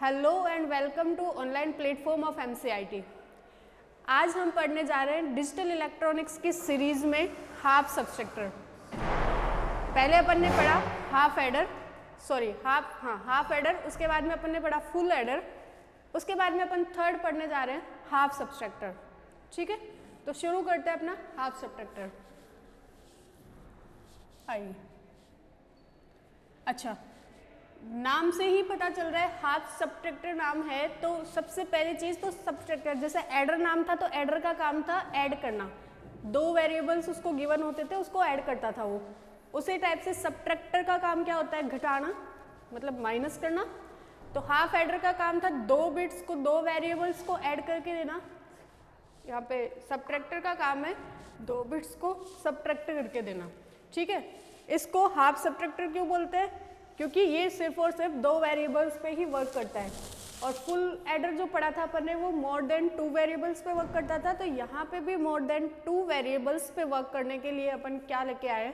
Hello and welcome to online platform of MCIT. आज हम पढ़ने जा रहे हैं डिजिटल इलेक्ट्रॉनिक्स की सीरीज में हाफ सबस्ट्रक्टर। पहले अपन ने पढ़ा हाफ एडर, हाफ एडर, उसके बाद में अपन ने पढ़ा फुल एडर, उसके बाद में अपन थर्ड पढ़ने जा रहे हैं हाफ सबस्ट्रक्टर। ठीक है, तो शुरू करते हैं अपना हाफ सबस्ट्रक्टर। आइए, अच्छा, नाम से ही पता चल रहा है हाफ सबट्रैक्टर नाम है, तो सबसे पहली चीज तो सबट्रैक्टर, जैसे एडर नाम था तो एडर का काम था ऐड करना, दो वेरिएबल्स उसको गिवन होते थे उसको ऐड करता था वो। उसी टाइप से सबट्रैक्टर का काम क्या होता है, घटाना, मतलब माइनस करना। तो हाफ एडर का काम था दो बिट्स को, दो वेरिएबल्स को ऐड करके देना। यहाँ पे सबट्रैक्टर का काम है दो बिट्स को सबट्रैक्ट करके देना। ठीक है, इसको हाफ सबट्रैक्टर क्यों बोलते हैं, क्योंकि ये सिर्फ और सिर्फ दो वेरिएबल्स पे ही वर्क करता है। और फुल एडर जो पढ़ा था अपन ने वो मोर देन टू वेरिएबल्स पे वर्क करता था, तो यहाँ पे भी मोर देन टू वेरिएबल्स पे वर्क करने के लिए अपन क्या लेके आए,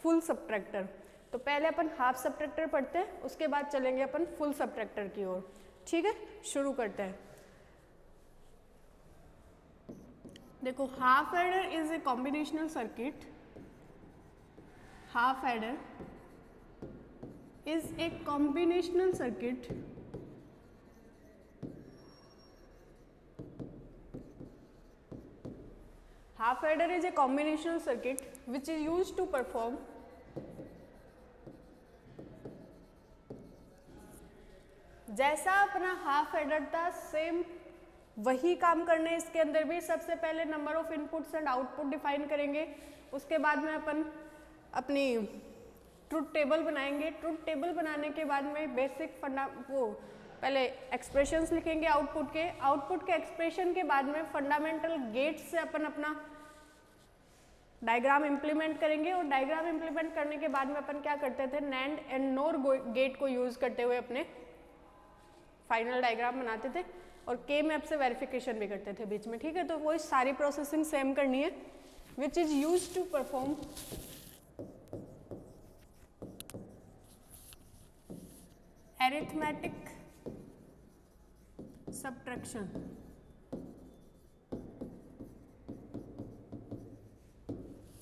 फुल सबट्रैक्टर। तो पहले अपन हाफ सबट्रैक्टर पढ़ते हैं, उसके बाद चलेंगे अपन फुल सबट्रैक्टर की ओर। ठीक है, शुरू करते हैं। देखो, half adder is a combinational circuit. Half adder is a combinational circuit half adder is a combinational circuit which is used to perform जैसा अपना हाफ एडर था सेम वही काम करने इसके अंदर भी। सबसे पहले number of inputs and output define करेंगे, उसके बाद में अपन अपनी ट्रुथ टेबल बनाएंगे। ट्रुथ टेबल बनाने के बाद में बेसिक पहले एक्सप्रेशंस लिखेंगे आउटपुट के। आउटपुट के एक्सप्रेशन के बाद में फंडामेंटल गेट से अपन अपना डायग्राम इम्प्लीमेंट करेंगे, और डायग्राम इम्प्लीमेंट करने के बाद में अपन क्या करते थे, नैंड एंड नोर गेट को यूज करते हुए अपने फाइनल डायग्राम बनाते थे, और के मैप से वेरिफिकेशन भी करते थे बीच में। ठीक है, तो वही सारी प्रोसेसिंग सेम करनी है, which is use to perform arithmetic subtraction।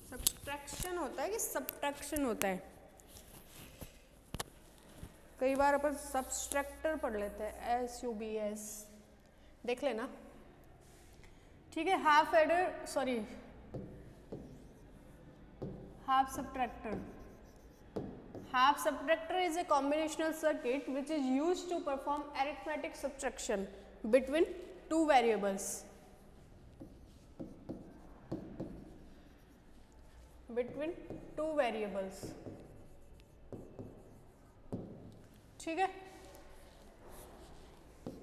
Subtraction होता है कि सब्ट्रैक्शन होता है, कई बार अपन सबस्ट्रैक्टर पढ़ लेते हैं, SUBS, देख लेना। ठीक है, half adder, half subtractor. Half subtractor is a combinational circuit which is used to perform arithmetic subtraction between two variables. Between two variables. ठीक है?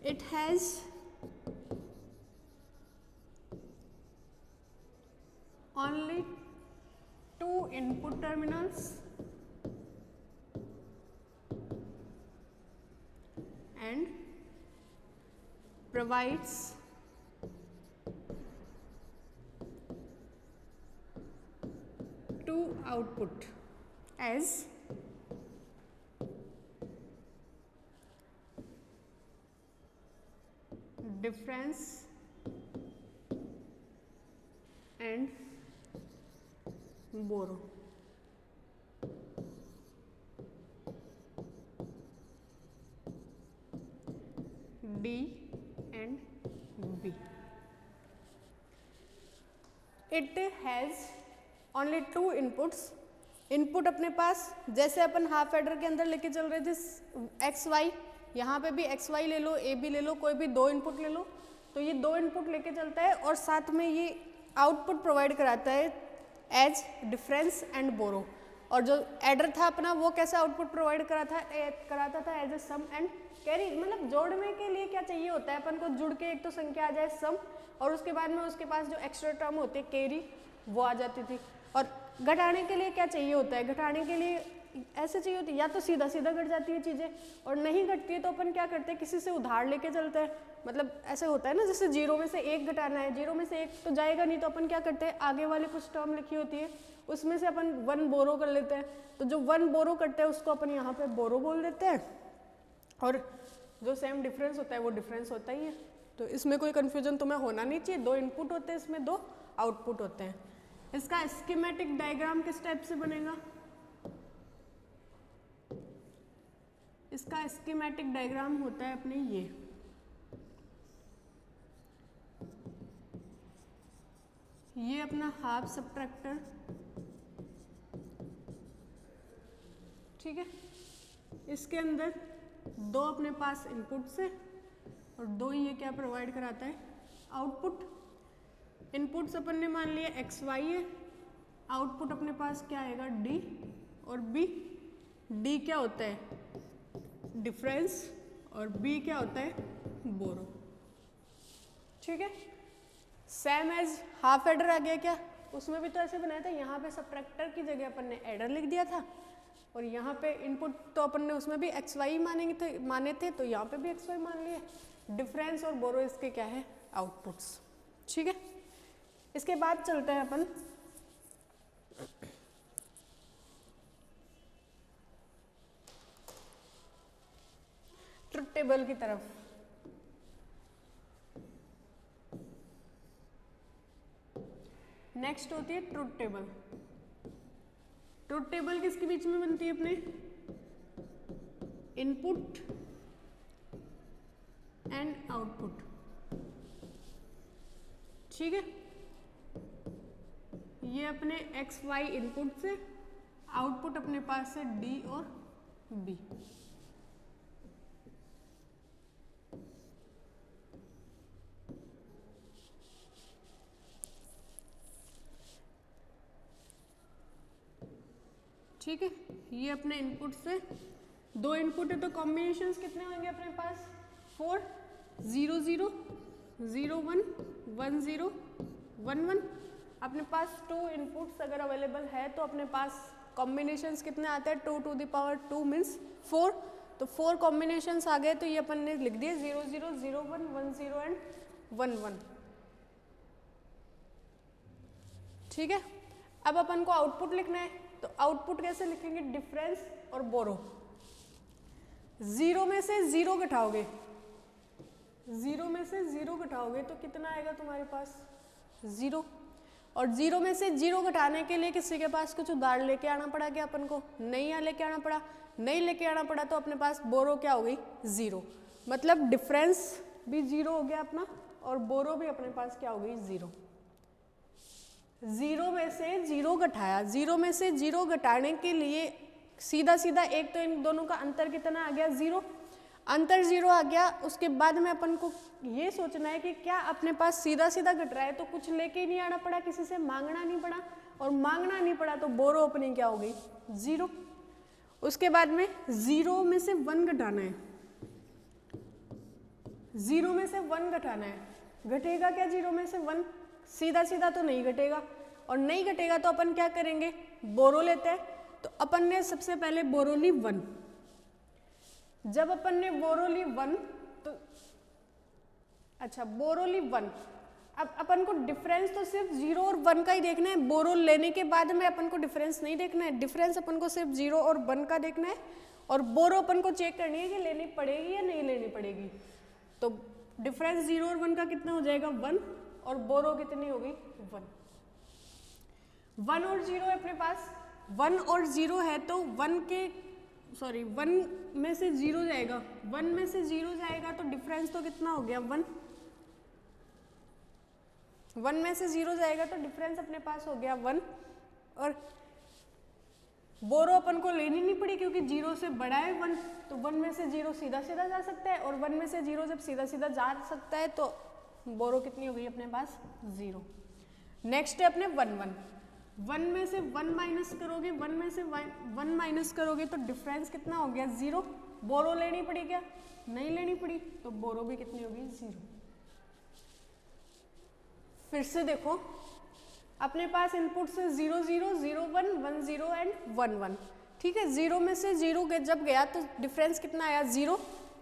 It has only two input terminals and provides two output as difference and borrow। D and B. It has only two inputs। Input अपने पास जैसे अपन half adder के अंदर लेके चल रहे थे XY, यहाँ पे भी XY ले लो, A भी ले लो, कोई भी दो इनपुट ले लो, तो ये दो इनपुट लेके चलता है, और साथ में ये आउटपुट प्रोवाइड कराता है एज डिफरेंस एंड बोरो। और जो एडर था अपना वो कैसा आउटपुट प्रोवाइड कराता था as a sum and carry. मतलब जोड़ने के लिए क्या चाहिए होता है अपन को, जुड़ के एक तो संख्या आ जाए सम, और उसके बाद में उसके पास जो एक्स्ट्रा टर्म होते हैं कैरी वो आ जाती थी। और घटाने के लिए क्या चाहिए होता है, घटाने के लिए ऐसे चाहिए होती है, या तो सीधा सीधा घट जाती है चीज़ें, और नहीं घटती है तो अपन क्या करते हैं, किसी से उधार लेके चलते हैं। मतलब ऐसे होता है ना, जैसे जीरो में से एक घटाना है, जीरो में से एक तो जाएगा नहीं, तो अपन क्या करते हैं, आगे वाले कुछ टर्म लिखी होती है उसमें से अपन वन बोरो कर लेते हैं। तो जो वन बोरो करते हैं उसको अपन यहाँ पे बोरो बोल देते हैं, और जो सेम डिफरेंस होता है वो डिफरेंस होता ही है, तो इसमें कोई कन्फ्यूजन तुम्हें होना नहीं चाहिए। 2 इनपुट होते हैं, इसमें 2 आउटपुट होते हैं। इसका स्कीमेटिक डायग्राम किस टाइप से बनेगा? इसका स्कीमेटिक डायग्राम होता है अपने ये अपना हाफ सब्ट्रैक्टर, ठीक है। इसके अंदर 2 अपने पास इनपुट्स है और 2 ये क्या प्रोवाइड कराता है? आउटपुट। इनपुट्स अपन ने मान लिया एक्स वाई है, आउटपुट अपने पास क्या आएगा? डी और बी। डी क्या होता है? डिफरेंस, और बी क्या होता है? बोरो, ठीक है। सेम एज हाफ एडर आ गया क्या? उसमें भी तो ऐसे बनाया था, यहाँ पे सब्ट्रैक्टर की जगह अपन ने एडर लिख दिया था, और यहाँ पे इनपुट तो अपन ने उसमें भी एक्स वाई माने थे, तो यहाँ पे भी एक्स वाई मान लिए। डिफरेंस और बोरो इसके क्या है? आउटपुट्स, ठीक है। इसके बाद चलते हैं अपन ट्रुथ टेबल की तरफ। नेक्स्ट होती है ट्रुथ टेबल। ट्रुथ टेबल किसके बीच में बनती है? अपने इनपुट एंड आउटपुट, ठीक है। ये अपने एक्स वाई इनपुट से, आउटपुट अपने पास है डी और बी। ठीक है, ये अपने इनपुट से 2 इनपुट है, तो कॉम्बिनेशंस कितने होंगे अपने पास? 4, 0 0 0 1 1 0 1 1। अपने पास 2 इनपुट्स अगर अवेलेबल है तो अपने पास कॉम्बिनेशंस कितने आते हैं? 2 to the power 2 मीन्स 4। तो 4 कॉम्बिनेशंस आ गए, तो ये अपन ने लिख दिए 0 0 0 1 1 0 एंड 1 1, ठीक है। अब अपन को आउटपुट लिखना है, तो आउटपुट कैसे लिखेंगे? डिफरेंस और बोरो। 0 में से 0 घटाओगे, 0 में से 0 घटाओगे तो कितना आएगा तुम्हारे पास? 0। और 0 में से 0 घटाने के लिए किसी के पास कुछ उधार लेके आना पड़ा क्या अपन को? नहीं लेके आना पड़ा। नहीं लेके आना पड़ा तो अपने पास बोरो क्या हो गई? 0। मतलब डिफरेंस भी 0 हो गया अपना, और बोरो भी अपने पास क्या हो गई? 0। 0 में से 0 घटाया, 0 में से 0 घटाने के लिए सीधा सीधा एक तो इन दोनों का अंतर कितना आ गया? 0। अंतर 0 आ गया। उसके बाद में अपन को ये सोचना है कि क्या अपने पास सीधा सीधा घट रहा है तो कुछ लेके नहीं आना पड़ा, किसी से मांगना नहीं पड़ा, और मांगना नहीं पड़ा तो बोरो अपनी क्या हो गई? 0। उसके बाद में 0 में से 1 घटाना है, 0 में से 1 घटाना है। घटेगा क्या 0 में से 1? सीधा सीधा तो नहीं घटेगा, और नहीं घटेगा तो अपन क्या करेंगे? बोरो लेते हैं। तो अपन ने सबसे पहले बोरो ली 1। जब अपन ने बोरो ली 1 तो अच्छा बोरो ली 1, अब अपन को डिफरेंस तो सिर्फ 0 और 1 का ही देखना है। बोरो लेने के बाद में अपन को डिफरेंस नहीं देखना है, डिफरेंस अपन को सिर्फ 0 और 1 का देखना है, और बोरो अपन को चेक करनी है कि लेनी पड़ेगी या नहीं लेनी पड़ेगी। तो डिफरेंस 0 और 1 का कितना हो जाएगा? 1, और बोरो कितनी होगी? 1। 1 और 0 है अपने पास, 1 और 0 है तो 1 में से 0 जाएगा, 1 में से 0 जाएगा तो डिफरेंस तो कितना हो गया? 1। 1 में से 0 जाएगा तो डिफरेंस अपने पास हो गया 1, और बोरो अपन को लेनी नहीं पड़ी क्योंकि 0 से बड़ा है 1, तो 1 में से 0 सीधा सीधा जा सकता है, और 1 में से 0 जब सीधा सीधा जा सकता है तो बोरो कितनी हो गई अपने पास? 0। नेक्स्ट है अपने 1 1। 1 में से 1 माइनस करोगे, 1 में से 1 माइनस करोगे तो डिफरेंस कितना हो गया? 0। बोरो लेनी पड़ी क्या? नहीं लेनी पड़ी, तो बोरो भी कितनी होगी? 0। फिर से देखो, अपने पास इनपुट से 0 0 0 1 1 0 एंड 1 1, ठीक है। 0 में से 0 जब गया तो डिफरेंस कितना आया? 0।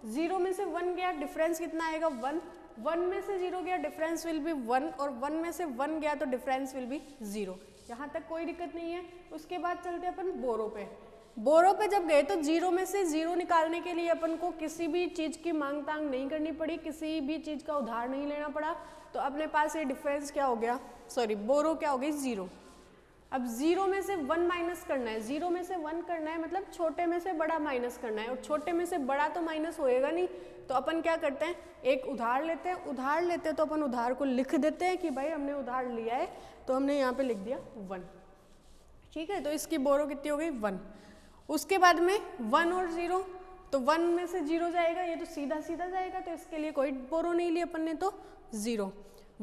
0 में से 1 गया, डिफरेंस कितना आएगा? 1। 1 में से 0 गया, डिफरेंस विल बी 1, और 1 में से 1 गया तो डिफरेंस विल बी 0। यहाँ तक कोई दिक्कत नहीं है। उसके बाद चलते हैं अपन बोरो पे। बोरो पे जब गए तो जीरो में से जीरो निकालने के लिए अपन को किसी भी चीज़ की मांग तांग नहीं करनी पड़ी, किसी भी चीज़ का उधार नहीं लेना पड़ा। तो अपने पास ये डिफरेंस क्या हो गया, सॉरी बोरो क्या हो गई, जीरो। अब जीरो में से वन माइनस करना है, जीरो में से वन करना है मतलब छोटे में से बड़ा माइनस करना है, और छोटे में से बड़ा तो माइनस होएगा नहीं। तो अपन क्या करते हैं, एक उधार लेते हैं, उधार लेते हैं तो अपन उधार को लिख देते हैं कि भाई हमने उधार लिया है, तो हमने यहाँ पे लिख दिया 1, ठीक है। तो इसकी बोरो कितनी हो गई 1। उसके बाद में 1 और 0, तो 1 में से 0 जाएगा, ये तो सीधा सीधा जाएगा, तो इसके लिए कोई बोरो नहीं ली अपन ने, तो 0।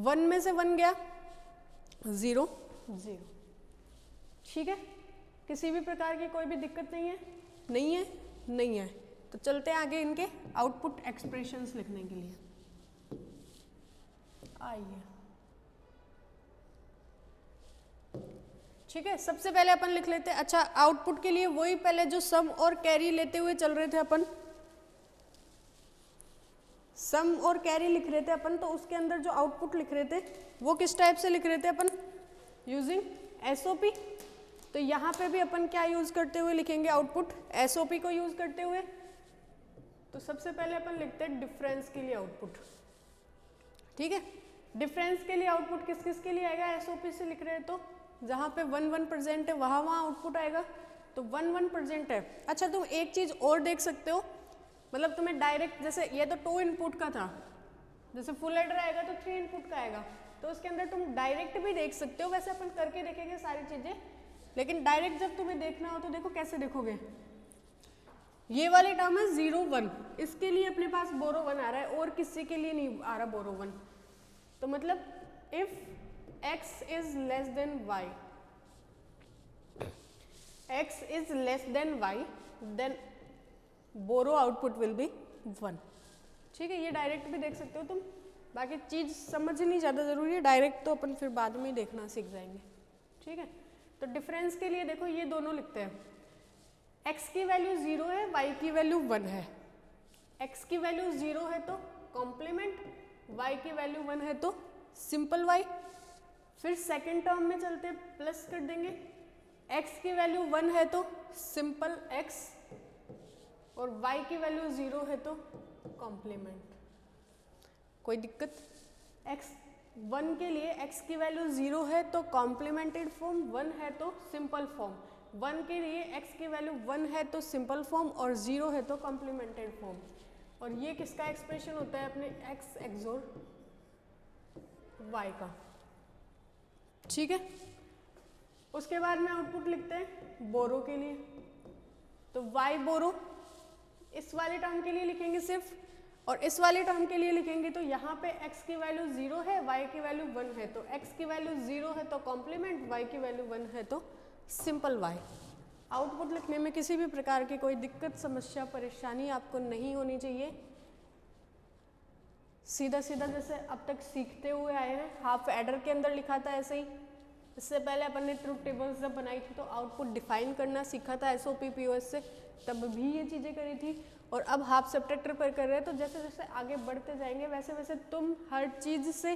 1 में से 1 गया 0 0, ठीक है। किसी भी प्रकार की कोई भी दिक्कत नहीं है, नहीं है, नहीं है। तो चलते हैं आगे इनके आउटपुट एक्सप्रेशंस लिखने के लिए। आइए, ठीक है। सबसे पहले अपन लिख लेते हैं, अच्छा आउटपुट के लिए वही पहले जो सम और कैरी लेते हुए चल रहे थे अपन, सम और कैरी लिख रहे थे अपन, तो उसके अंदर जो आउटपुट लिख रहे थे वो किस टाइप से लिख रहे थे अपन, यूजिंग एसओपी। तो यहाँ पे भी अपन क्या यूज करते हुए लिखेंगे आउटपुट, एसओपी को यूज करते हुए। तो सबसे पहले अपन लिखते हैं डिफरेंस के लिए आउटपुट, ठीक है। डिफरेंस के लिए आउटपुट किस किस के लिए आएगा, एसओपी से लिख रहे हैं तो जहाँ पे 1% है वहाँ आउटपुट आएगा, तो 1% है। अच्छा तुम एक चीज़ और देख सकते हो, मतलब तुम्हें डायरेक्ट, जैसे ये तो 2 इनपुट का था, जैसे फुल एडर आएगा तो 3 इनपुट का आएगा, तो उसके अंदर तुम डायरेक्ट भी देख सकते हो। वैसे अपन करके देखेंगे सारी चीज़ें, लेकिन डायरेक्ट जब तुम्हें देखना हो तो देखो कैसे देखोगे। ये वाली टर्म है 0 1, इसके लिए अपने पास बोरो 1 आ रहा है और किसी के लिए नहीं आ रहा बोरो 1। तो मतलब if x is less than y, x is less than y, then borrow output will be 1, ठीक है। ये डायरेक्ट भी देख सकते हो तुम, बाकी चीज़ समझनी ज़्यादा ज़रूरी है, डायरेक्ट तो अपन फिर बाद में देखना सीख जाएंगे, ठीक है। तो डिफरेंस के लिए देखो ये दोनों लिखते हैं, x की वैल्यू 0 है, y की वैल्यू 1 है। x की वैल्यू 0 है तो कॉम्प्लीमेंट, y की वैल्यू 1 है तो सिंपल y। फिर सेकेंड टर्म में चलते प्लस कर देंगे, x की वैल्यू 1 है तो सिंपल x, और y की वैल्यू 0 है तो कॉम्प्लीमेंट। कोई दिक्कत, x 1 के लिए x की वैल्यू 0 है तो कॉम्प्लीमेंटेड फॉर्म, 1 है तो सिंपल फॉर्म। 1 के लिए x की वैल्यू 1 है तो सिंपल फॉर्म और 0 है तो कॉम्प्लीमेंटेड फॉर्म। और ये किसका एक्सप्रेशन होता है, अपने x एक्सोर y का, ठीक है। उसके बाद में आउटपुट लिखते हैं बोरो के लिए, तो y बोरो इस वाले टर्म के लिए लिखेंगे सिर्फ, और इस वाले टर्म के लिए लिखेंगे तो यहाँ पे x की वैल्यू 0 है, y की वैल्यू 1 है, तो x की वैल्यू 0 है तो कॉम्प्लीमेंट, y की वैल्यू 1 है तो सिंपल y। आउटपुट लिखने में किसी भी प्रकार की कोई दिक्कत, समस्या, परेशानी आपको नहीं होनी चाहिए। सीधा सीधा जैसे अब तक सीखते हुए आए हैं, हाफ एडर के अंदर लिखा था ऐसे ही। इससे पहले अपन ने ट्रुथ टेबल्स जब बनाई थी तो आउटपुट डिफाइन करना सीखा था एसओपी पीओएस से, तब भी ये चीज़ें करी थी। और अब हाफ सबट्रैक्टर पर कर रहे हैं, तो जैसे जैसे आगे बढ़ते जाएंगे वैसे वैसे तुम हर चीज़ से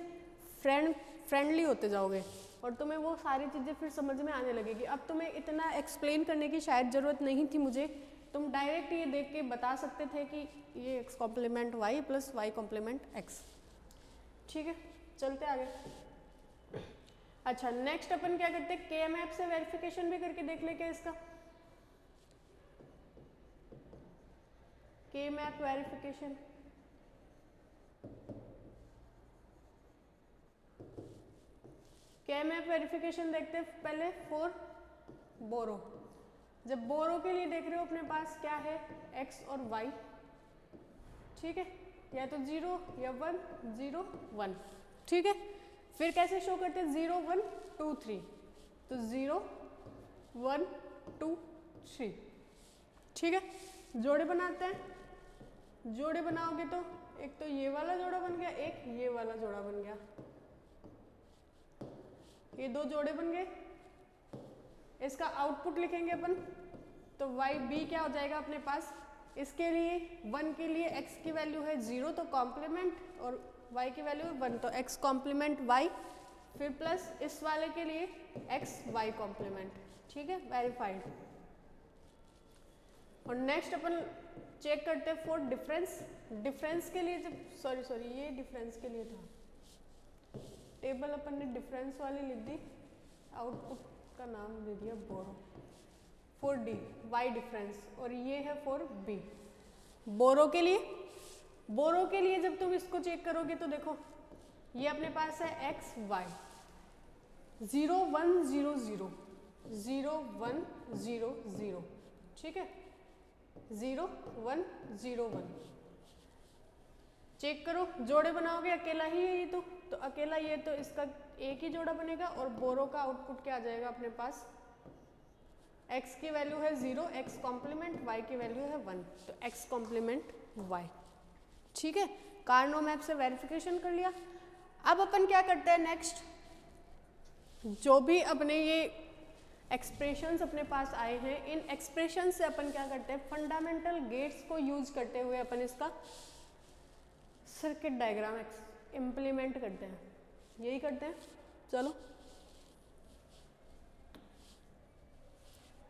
फ्रेंडली होते जाओगे और तुम्हें वो सारी चीज़ें फिर समझ में आने लगेगी। अब तुम्हें इतना एक्सप्लेन करने की शायद ज़रूरत नहीं थी मुझे, तुम डायरेक्ट ये देख के बता सकते थे कि ये x complement y plus y complement x, ठीक है। चलते आगे। अच्छा नेक्स्ट अपन क्या करते हैं, KMAP से वेरिफिकेशन भी करके देख ले क्या इसका, KMAP वेरिफिकेशन। KMAP वेरिफिकेशन देखते हैं पहले फॉर बोरो। जब बोरो के लिए देख रहे हो अपने पास क्या है, x और y, ठीक है, या तो 0 या 1, 0 1, ठीक है। फिर कैसे शो करते हैं, 0 1 2 3, तो 0 1 2 3, ठीक है। जोड़े बनाते हैं, जोड़े बनाओगे तो एक तो ये वाला जोड़ा बन गया, एक ये वाला जोड़ा बन गया, ये दो जोड़े बन गए। इसका आउटपुट लिखेंगे अपन, तो y b क्या हो जाएगा अपने पास, इसके लिए 1 के लिए x की वैल्यू है 0 तो कॉम्प्लीमेंट, और y की वैल्यू 1 तो x कॉम्प्लीमेंट y, फिर प्लस इस वाले के लिए x y कॉम्प्लीमेंट, ठीक है, वेरीफाइड। और नेक्स्ट अपन चेक करते हैं फॉर डिफरेंस। डिफरेंस के लिए जब सॉरी ये डिफरेंस के लिए था, टेबल अपन ने डिफरेंस वाली लिख दी, आउटपुट का नाम दे दिया बोरो फॉर डी वाई डिफरेंस, और ये है फॉर बी बोरो के लिए। बोरो के लिए जब तुम इसको चेक करोगे तो देखो ये अपने पास है एक्स वाई 0 1 0 0 0 1 0 0, ठीक है 0 1 0 1। चेक करो जोड़े बनाओगे, अकेला ही है ये तो अकेला ये तो इसका एक ही जोड़ा बनेगा, और बोरो का आउटपुट क्या आ जाएगा अपने पास, x की वैल्यू है 0, x कॉम्प्लीमेंट y की वैल्यू है 1, तो x कॉम्प्लीमेंट y, ठीक है। कार्नो मैप से वेरिफिकेशन कर लिया। अब अपन क्या करते हैं नेक्स्ट, जो भी अपने ये एक्सप्रेशंस अपने पास आए हैं, इन एक्सप्रेशन से अपन क्या करते हैं, फंडामेंटल गेट्स को यूज करते हुए अपन इसका सर्किट डायग्राम इम्प्लीमेंट करते हैं, यही करते हैं। चलो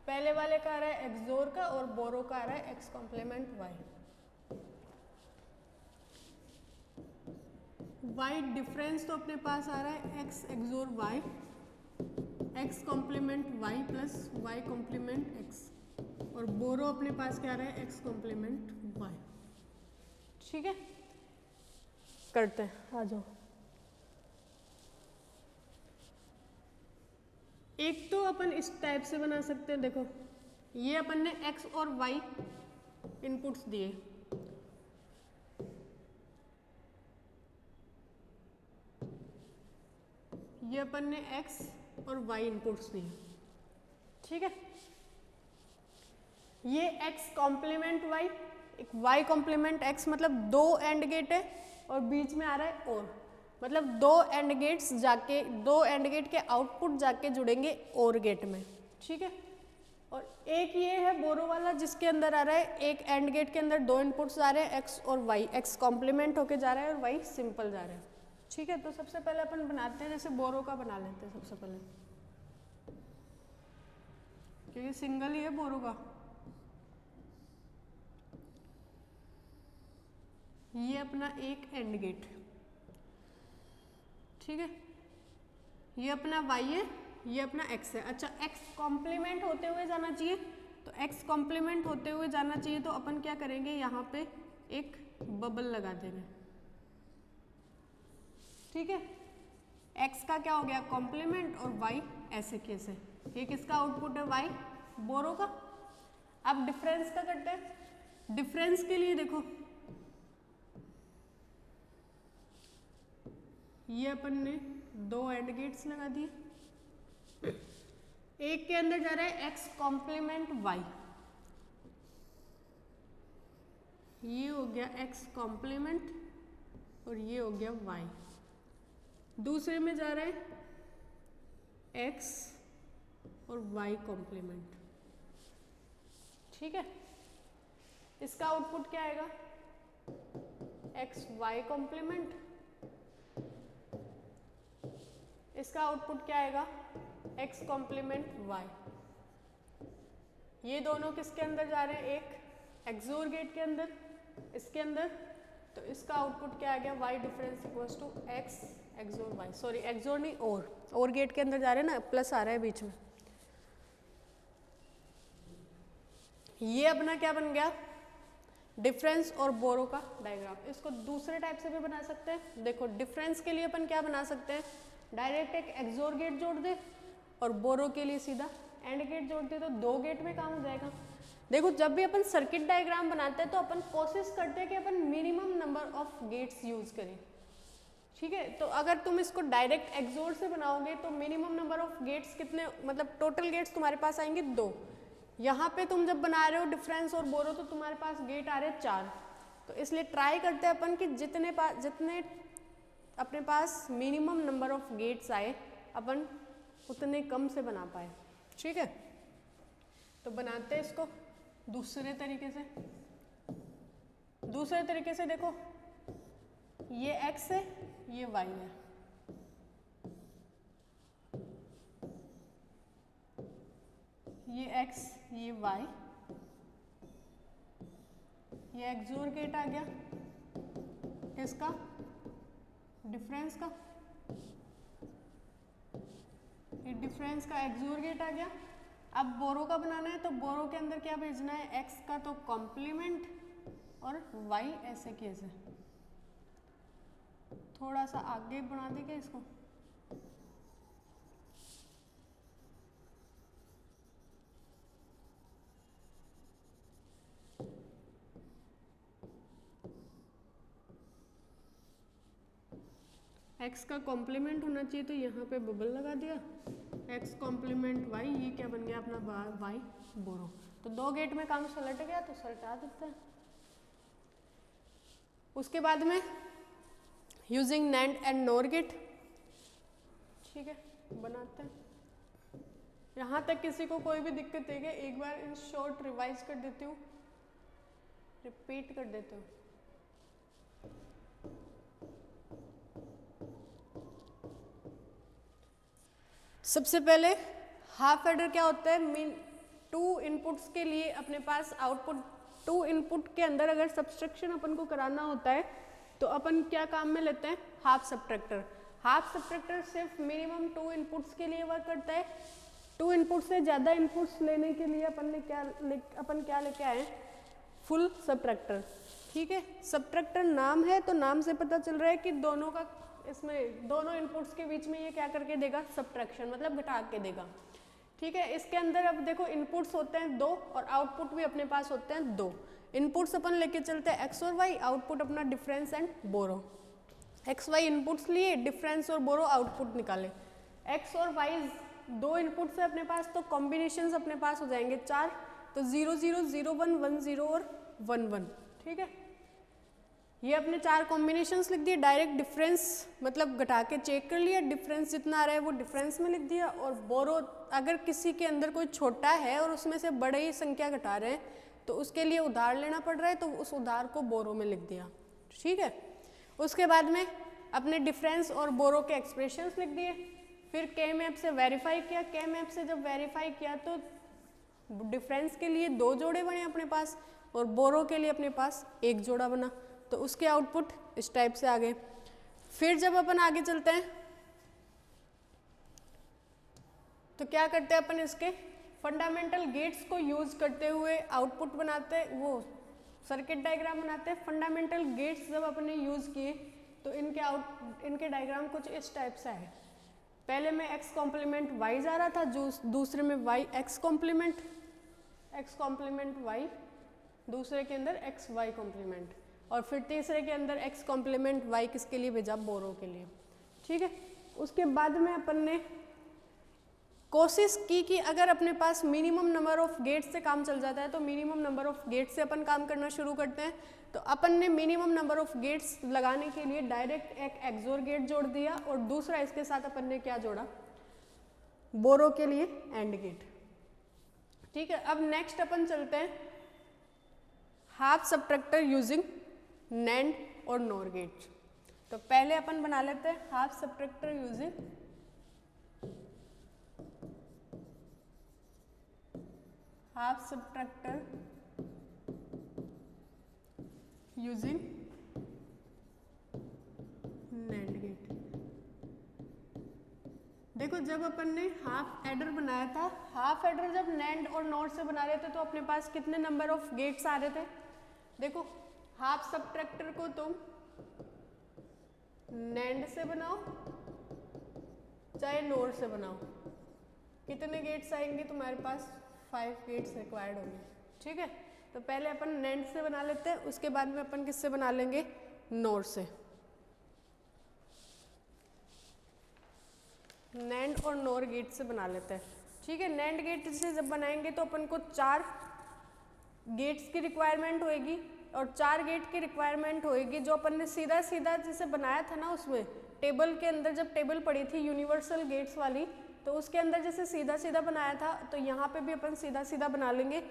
पहले वाले का आ रहा है एक्सोर का और बोरो का आ रहा है x complement y. Y difference तो अपने पास आ रहा है x xor y, x complement y plus y complement x, और बोरो अपने पास क्या आ रहा है एक्स कॉम्प्लीमेंट वाई, ठीक है। करते हैं, आ जाओ। एक तो अपन इस टाइप से बना सकते हैं, देखो ये अपन ने x और y इनपुट्स दिए, ये अपन ने x और y इनपुट्स दिए, ठीक है। ये x कॉम्प्लीमेंट y, एक y कॉम्प्लीमेंट x, मतलब दो एंड गेट है और बीच में आ रहा है और, मतलब दो एंड गेट्स जाके, दो एंड गेट के आउटपुट जाके जुड़ेंगे और गेट में, ठीक है। और एक ये है बोरो वाला जिसके अंदर आ रहा है एक एंड गेट के अंदर दो इनपुट्स आ रहे हैं एक्स और वाई, एक्स कॉम्प्लीमेंट होके जा रहा है और वाई सिंपल जा रहा है, ठीक है। तो सबसे पहले अपन बनाते हैं, जैसे बोरो का बना लेते हैं सबसे पहले, क्योंकि सिंगल ही है बोरो का। ये अपना एक एंड गेट, ठीक है, ये अपना y है, ये अपना x है। अच्छा x कॉम्प्लीमेंट होते हुए जाना चाहिए, तो x कॉम्प्लीमेंट होते हुए जाना चाहिए, तो अपन क्या करेंगे, यहाँ पे एक बबल लगा देंगे, ठीक है। x का क्या हो गया कॉम्प्लीमेंट और y ऐसे कैसे, ये किसका आउटपुट है y बोरो का। अब डिफरेंस का करते हैं। डिफरेंस के लिए देखो ये अपन ने दो एंड गेट्स लगा दिए, एक के अंदर जा रहा है x कॉम्प्लीमेंट y, ये हो गया x कॉम्प्लीमेंट और ये हो गया y। दूसरे में जा रहा है x और y कॉम्प्लीमेंट, ठीक है। इसका आउटपुट क्या आएगा x y कॉम्प्लीमेंट, इसका आउटपुट क्या आएगा x कॉम्प्लीमेंट y। ये दोनों किसके अंदर जा रहे हैं, एक एक्सोर गेट के अंदर, इसके अंदर, तो इसका आउटपुट क्या आ गया y difference equals to x xor y, sorry xor नहीं और गेट के अंदर जा रहे हैं ना, प्लस आ रहा है बीच में। ये अपना क्या बन गया डिफरेंस और बोरो का डायग्राम। इसको दूसरे टाइप से भी बना सकते हैं। देखो डिफरेंस के लिए अपन क्या बना सकते हैं, डायरेक्ट एक एक्सोर गेट जोड़ दे और बोरो के लिए सीधा एंड गेट जोड़ दे, तो दो गेट में काम हो जाएगा। देखो जब भी अपन सर्किट डायग्राम बनाते हैं तो अपन कोशिश करते हैं कि अपन minimum number of gates use करें, ठीक है। तो अगर तुम इसको डायरेक्ट एक्सोर से बनाओगे तो मिनिमम नंबर ऑफ गेट्स कितने, मतलब टोटल गेट्स तुम्हारे पास आएंगे 2। यहाँ पे तुम जब बना रहे हो डिफरेंस और बोरो तो तुम्हारे पास गेट आ रहे हैं 4। तो इसलिए ट्राई करते हैं अपन कि जितने अपने पास मिनिमम नंबर ऑफ गेट्स आए अपन उतने कम से बना पाए, ठीक है। तो बनाते हैं इसको दूसरे तरीके से। दूसरे तरीके से देखो ये x है ये y है, ये x ये y, ये एक्सोर गेट आ गया, किसका, डिफरेंस का, ये डिफरेंस का एक्सोर गेट आ गया। अब बोरो का बनाना है तो बोरो के अंदर क्या भेजना है, एक्स का तो कॉम्प्लीमेंट और वाई ऐसे कैसे, थोड़ा सा आगे बढ़ा देंगे इसको, एक्स का कॉम्प्लीमेंट होना चाहिए तो यहाँ पे बबल लगा दिया, एक्स कॉम्प्लीमेंट वाई, ये क्या बन गया अपना वाई बोरो। तो 2 गेट में काम सलट गया तो सलटा देते हैं। उसके बाद में using NAND and NOR gate, ठीक है बनाते हैं। यहाँ तक किसी को कोई भी दिक्कत है क्या, एक बार इन शॉर्ट रिवाइज कर देती हूँ, रिपीट कर देती हूँ। सबसे पहले हाफ एडर क्या होता है, मीन 2 इनपुट्स के लिए अपने पास आउटपुट, 2 इनपुट के अंदर अगर सब्सट्रैक्शन अपन को कराना होता है तो अपन क्या काम में लेते हैं, हाफ सब्ट्रैक्टर। हाफ सब्ट्रैक्टर सिर्फ मिनिमम 2 इनपुट्स के लिए वर्क करता है। 2 इनपुट से ज़्यादा इनपुट्स लेने के लिए अपन क्या लेके आए, फुल सब्ट्रैक्टर, ठीक है। सब्ट्रैक्टर नाम है तो नाम से पता चल रहा है कि दोनों का, इसमें दोनों इनपुट्स के बीच में ये क्या करके देगा, सब्ट्रैक्शन, मतलब घटा के देगा, ठीक है। इसके अंदर अब देखो इनपुट्स होते हैं 2 और आउटपुट भी अपने पास होते हैं 2। इनपुट्स अपन लेके चलते हैं एक्स और वाई, आउटपुट अपना difference and borrow. X y inputs लिए, डिफरेंस और बोरो आउटपुट निकाले। एक्स और वाई 2 इनपुट्स है अपने पास तो कॉम्बिनेशंस अपने पास हो जाएंगे 4, तो 0 0 0 1 1 0 और 1 1, ठीक है। ये अपने 4 कॉम्बिनेशंस लिख दिए। डायरेक्ट डिफरेंस मतलब घटा के चेक कर लिया, डिफरेंस जितना आ रहा है वो डिफरेंस में लिख दिया। और बोरो अगर किसी के अंदर कोई छोटा है और उसमें से बड़े ही संख्या घटा रहे हैं तो उसके लिए उधार लेना पड़ रहा है तो उस उधार को बोरो में लिख दिया, ठीक है। उसके बाद में अपने डिफरेंस और बोरो के एक्सप्रेशंस लिख दिए। फिर के मैप से वेरीफाई किया। के मैप से जब वेरीफाई किया तो डिफरेंस के लिए 2 जोड़े बने अपने पास और बोरो के लिए अपने पास 1 जोड़ा बना, तो उसके आउटपुट इस टाइप से आ गए। फिर जब अपन आगे चलते हैं तो क्या करते हैं अपन, इसके फंडामेंटल गेट्स को यूज करते हुए आउटपुट बनाते हैं, वो सर्किट डायग्राम बनाते हैं। फंडामेंटल गेट्स जब अपन ने यूज किए तो इनके डायग्राम कुछ इस टाइप से है। पहले में एक्स कॉम्प्लीमेंट वाई जा रहा था, जो दूसरे में वाई एक्स कॉम्प्लीमेंट वाई, दूसरे के अंदर एक्स वाई कॉम्प्लीमेंट, और फिर तीसरे के अंदर एक्स कॉम्प्लीमेंट वाई किसके लिए भेजा, बोरो के लिए, ठीक है। उसके बाद में अपन ने कोशिश की कि अगर अपने पास मिनिमम नंबर ऑफ गेट्स से काम चल जाता है तो मिनिमम नंबर ऑफ गेट्स से अपन काम करना शुरू करते हैं। तो अपन ने मिनिमम नंबर ऑफ गेट्स लगाने के लिए डायरेक्ट एक एक्सोर गेट जोड़ दिया और दूसरा इसके साथ अपन ने क्या जोड़ा, बोरो के लिए एंड गेट, ठीक है। अब नेक्स्ट अपन चलते हैं हाफ सब्ट्रैक्टर यूजिंग नैंड और नोर गेट। तो पहले अपन बना लेते हैं half subtractor using NAND gate. देखो जब अपन ने हाफ एडर बनाया था, हाफ एडर जब नैंड और नोर से बना रहे थे तो अपने पास कितने नंबर ऑफ गेट्स आ रहे थे, देखो हाफ सब्ट्रैक्टर को तुम नैंड से बनाओ चाहे नोर से बनाओ, कितने गेट्स आएंगे तुम्हारे पास, 5 गेट्स रिक्वायर्ड होंगे, ठीक है। तो पहले अपन नैंड से बना लेते हैं, उसके बाद में अपन किससे बना लेंगे, नोर से। नैंड और नोर गेट से बना लेते हैं, ठीक है। नैंड गेट से जब बनाएंगे तो अपन को 4 गेट्स की रिक्वायरमेंट होएगी और 4 गेट की रिक्वायरमेंट होएगी जो अपन ने सीधा सीधा जैसे बनाया था ना, उसमें टेबल के अंदर जब टेबल पड़ी थी यूनिवर्सल गेट्स वाली, तो उसके अंदर जैसे सीधा सीधा बनाया था तो यहाँ पे भी अपन सीधा सीधा बना लेंगे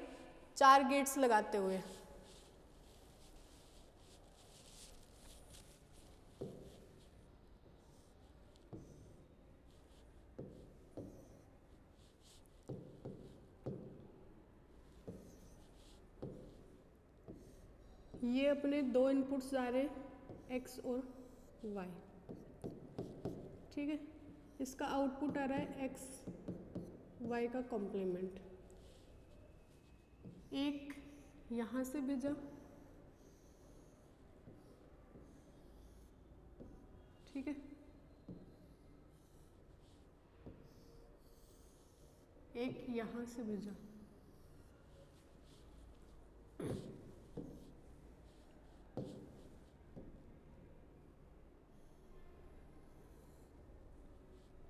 4 गेट्स लगाते हुए। ये अपने दो इनपुट्स जा रहे हैं x और y, ठीक है। इसका आउटपुट आ रहा है x y का कॉम्प्लीमेंट। एक यहाँ से भेजा, ठीक है, एक यहाँ से भेजा।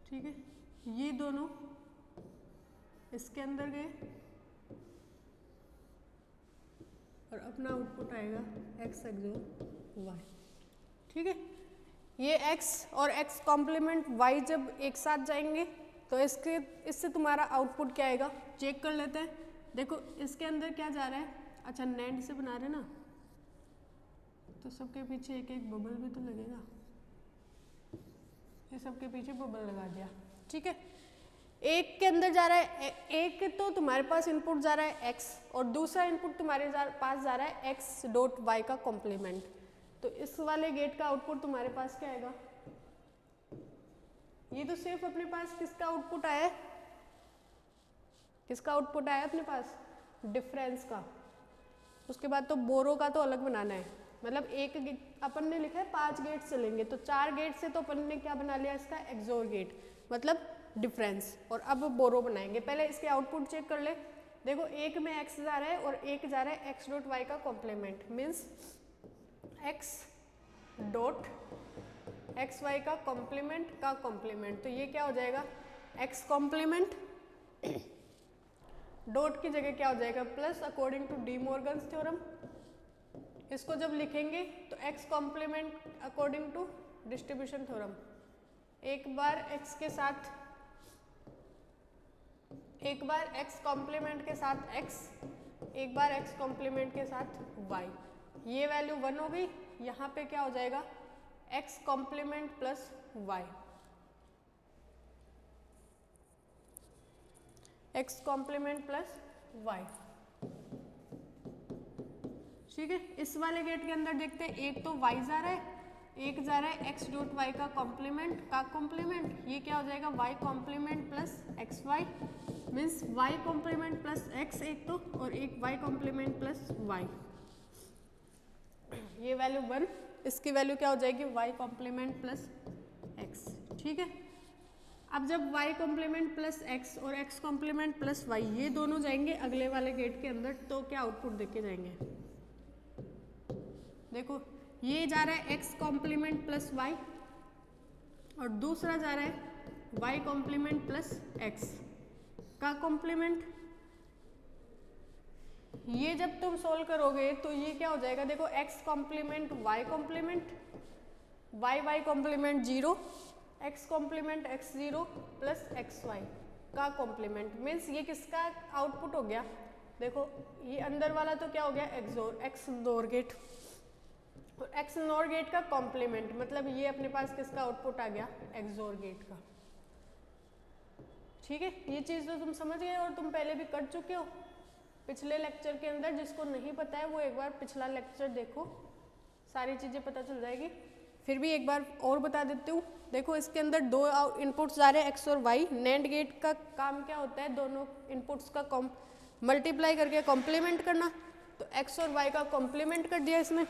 ठीक है, ये दोनों इसके अंदर गए और अपना आउटपुट आएगा x एक्सोर y, ठीक है। ये x और x कॉम्प्लीमेंट y जब एक साथ जाएंगे तो इससे तुम्हारा आउटपुट क्या आएगा, चेक कर लेते हैं। देखो इसके अंदर क्या जा रहा है, अच्छा नैंड से बना रहे ना, तो सबके पीछे एक एक बबल भी तो लगेगा। ये सबके पीछे बबल लगा दिया, ठीक है। एक के अंदर जा रहा है, एक तो तुम्हारे पास इनपुट जा रहा है x और दूसरा इनपुट तुम्हारे पास जा रहा है x डॉट y का कॉम्प्लीमेंट। तो इस वाले गेट का आउटपुट तुम्हारे पास क्या आएगा, ये तो सिर्फ अपने पास किसका आउटपुट आया है, किसका आउटपुट आया अपने पास, डिफरेंस का। उसके बाद तो बोरो का तो अलग बनाना है, मतलब एक अपन ने लिखा है 5 गेट चलेंगे, तो 4 गेट से तो अपन ने क्या बना लिया इसका, एक्सोर गेट, मतलब डिफरेंस। और अब बोरो बनाएंगे, पहले इसके आउटपुट चेक कर ले। देखो एक में x जा रहा है और एक जा रहा है x डॉट y का complement, means x dot x y का कॉम्प्लीमेंट, तो ये क्या हो जाएगा, x कॉम्प्लीमेंट डॉट की जगह क्या हो जाएगा plus, according to De Morgan's theorem. इसको जब लिखेंगे तो x complement according to distribution theorem, एक बार x के साथ, एक बार x कॉम्प्लीमेंट के साथ x, एक बार x कॉम्प्लीमेंट के साथ y। ये वैल्यू 1 हो गई, यहाँ पे क्या हो जाएगा x complement plus y, x complement plus y, ठीक है। इस वाले गेट के अंदर देखते हैं, एक तो y जा रहा है, एक जा रहा है x डॉट y का कॉम्प्लीमेंट, ये क्या हो जाएगा y complement plus x y, means y complement plus x एक तो, और एक y कॉम्प्लीमेंट प्लस y। ये वैल्यू 1, इसकी वैल्यू क्या हो जाएगी y कॉम्प्लीमेंट प्लस x, ठीक है। अब जब y कॉम्प्लीमेंट प्लस x और x कॉम्प्लीमेंट प्लस y ये दोनों जाएंगे अगले वाले गेट के अंदर, तो क्या आउटपुट देख के जाएंगे, देखो ये जा रहा है x कॉम्प्लीमेंट प्लस y और दूसरा जा रहा है y कॉम्प्लीमेंट प्लस x का कॉम्प्लीमेंट। ये जब तुम सोल्व करोगे तो ये क्या हो जाएगा, देखो x complement y complement, y complement 0, x complement x 0 plus x y का कॉम्प्लीमेंट, मीन्स ये किसका आउटपुट हो गया, देखो ये अंदर वाला तो क्या हो गया एक्सोर, एक्स नोर गेट, और एक्स नोर गेट का कॉम्प्लीमेंट, मतलब ये अपने पास किसका आउटपुट आ गया एक्सोर गेट का, ठीक है। ये चीज़ तो तुम समझ गए और तुम पहले भी कर चुके हो पिछले लेक्चर के अंदर। जिसको नहीं पता है वो एक बार पिछला लेक्चर देखो, सारी चीज़ें पता चल जाएगी। फिर भी एक बार और बता देती हूँ, देखो इसके अंदर दो इनपुट्स जा रहे हैं एक्स और वाई। नैंड गेट का काम क्या होता है, दोनों इनपुट्स का मल्टीप्लाई करके कॉम्प्लीमेंट करना। तो एक्स और वाई का कॉम्प्लीमेंट कर दिया इसमें,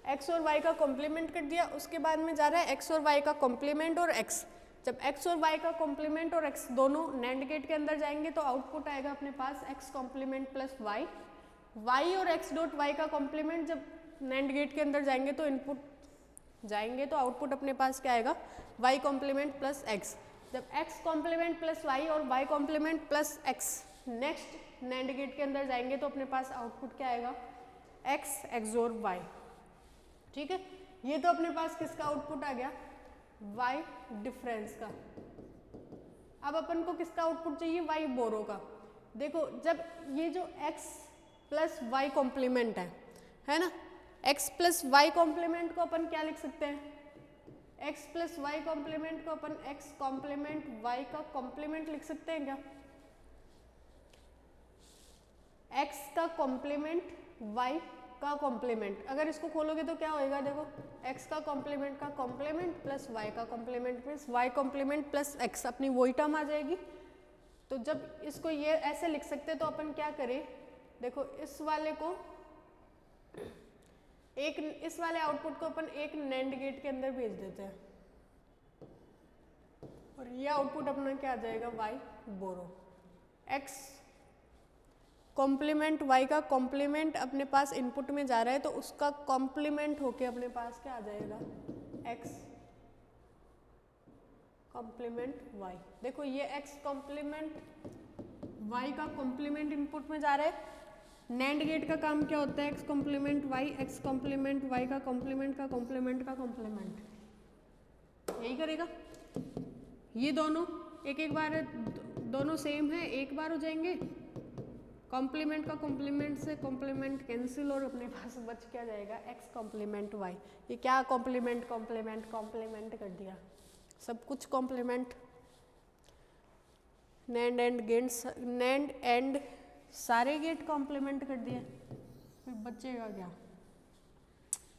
एक्स और वाई का कॉम्प्लीमेंट कर दिया। उसके बाद में जा रहा है एक्स और वाई का कॉम्प्लीमेंट और एक्स। जब एक्स और वाई का कॉम्प्लीमेंट और एक्स दोनों नैंड गेट के अंदर जाएंगे तो आउटपुट आएगा अपने पास x complement plus y. Y और एक्स डॉट वाई का कॉम्प्लीमेंट जब नैंड गेट के अंदर जाएंगे तो इनपुट जाएंगे तो आउटपुट अपने पास क्या आएगा, वाई कॉम्प्लीमेंट प्लस एक्स। जब एक्स कॉम्प्लीमेंट प्लस वाई और y complement plus x next nand gate के अंदर जाएंगे तो अपने पास आउटपुट क्या आएगा, एक्स एक्सोर वाई, ठीक है। ये तो अपने पास किसका आउटपुट आ गया, वाई डिफरेंस का। अब अपन को किसका आउटपुट चाहिए, वाई बोरो का। देखो जब ये जो x प्लस वाई कॉम्प्लीमेंट है ना, x प्लस वाई कॉम्प्लीमेंट को अपन क्या लिख सकते हैं, x प्लस वाई कॉम्प्लीमेंट को अपन x कॉम्प्लीमेंट y का कॉम्प्लीमेंट लिख सकते हैं क्या, x का कॉम्प्लीमेंट y का कॉम्प्लीमेंट, अगर इसको खोलोगे तो क्या होएगा, देखो x का कॉम्प्लीमेंट प्लस y का complement plus y complement plus x, अपनी वही टर्म आ जाएगी। तो जब इसको ये ऐसे लिख सकते हैं तो अपन क्या करें, देखो इस वाले को एक, इस वाले आउटपुट को अपन एक नैंड गेट के अंदर भेज देते हैं और ये आउटपुट अपना क्या आ जाएगा, y बोरो, x कॉम्प्लीमेंट y का कॉम्प्लीमेंट अपने पास इनपुट में जा रहा है तो उसका कॉम्प्लीमेंट होके अपने पास क्या आ जाएगा, x कॉम्प्लीमेंट y। देखो ये x कॉम्प्लीमेंट y का कॉम्प्लीमेंट इनपुट में जा रहा है। नैंड गेट का काम क्या होता है, x complement y, x complement y का कॉम्प्लीमेंट का कॉम्प्लीमेंट का कॉम्प्लीमेंट, यही करेगा। ये दोनों एक एक बार, दोनों सेम है, एक बार हो जाएंगे, कॉम्प्लीमेंट का कॉम्प्लीमेंट से कॉम्प्लीमेंट कैंसिल और अपने पास बच क्या जाएगा, x कॉम्प्लीमेंट y। ये क्या कॉम्प्लीमेंट कॉम्प्लीमेंट कॉम्प्लीमेंट कर दिया, सब कुछ complement. Nand and gates, nand and सारे गेट कॉम्प्लीमेंट कर दिए, फिर बचेगा क्या,